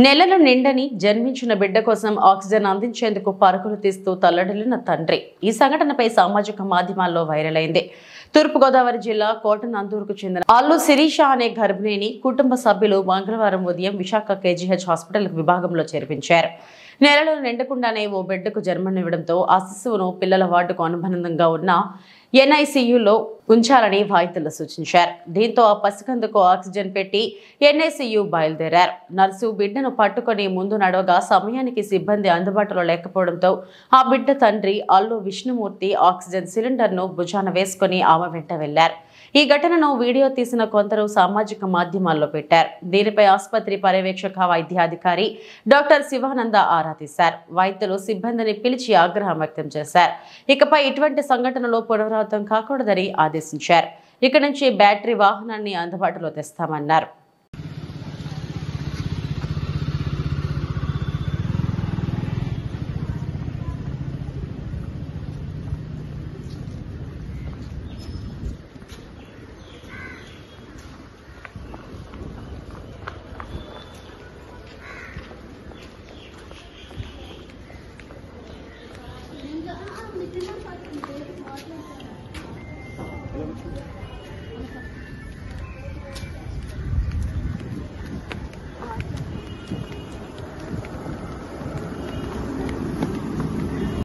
నెలల నిండని జన్మించిన బిడ్డ కోసం ఆక్సిజన్ అందించేందుకు పరుగులు తీస్తూ తల్లడిల్లిన తండ్రి. ఈ సంఘటనపై సామాజిక మాధ్యమాల్లో వైరల్ అయింది. తూర్పుగోదావరి జిల్లా కోటనందూరుకు చెందిన అల్లు శిరీష అనే గర్భిణిని కుటుంబ సభ్యులు మంగళవారం ఉదయం విశాఖ కేజీహెచ్ హాస్పిటల్ విభాగంలో చేర్పించారు. నెలలు నిండకుండానే ఓ బిడ్డకు జన్మనివ్వడంతో ఆ శిశువును పిల్లల వార్డుకు అనుబంధంగా ఉన్న ఎన్ఐసియులో ఉంచాలని వైద్యులు సూచించారు. దీంతో ఆ పసికందుకు ఆక్సిజన్ పెట్టి ఎన్ఐసియు బయలుదేరారు. నర్సు బిడ్డను పట్టుకుని ముందు నడవగా సమయానికి సిబ్బంది అందుబాటులో లేకపోవడంతో ఆ బిడ్డ తండ్రి అల్లు విష్ణుమూర్తి ఆక్సిజన్ సిలిండర్ను భుజాన వేసుకుని ఆమె వెంట వెళ్లారు. ఈ ఘటనను వీడియో తీసిన కొందరు సామాజిక మాధ్యమాల్లో పెట్టారు. దీనిపై ఆసుపత్రి పర్యవేక్షక వైద్యాధికారి డాక్టర్ శివానంద ఆరా తీశారు. వైద్యులు సిబ్బందిని పిలిచి ఆగ్రహం వ్యక్తం చేశారు. ఇకపై ఇటువంటి సంఘటనలు పునరావృతం కాకూడదని ఆదేశించారు. ఇక నుంచి బ్యాటరీ వాహనాన్ని అందుబాటులో తెస్తామన్నారు.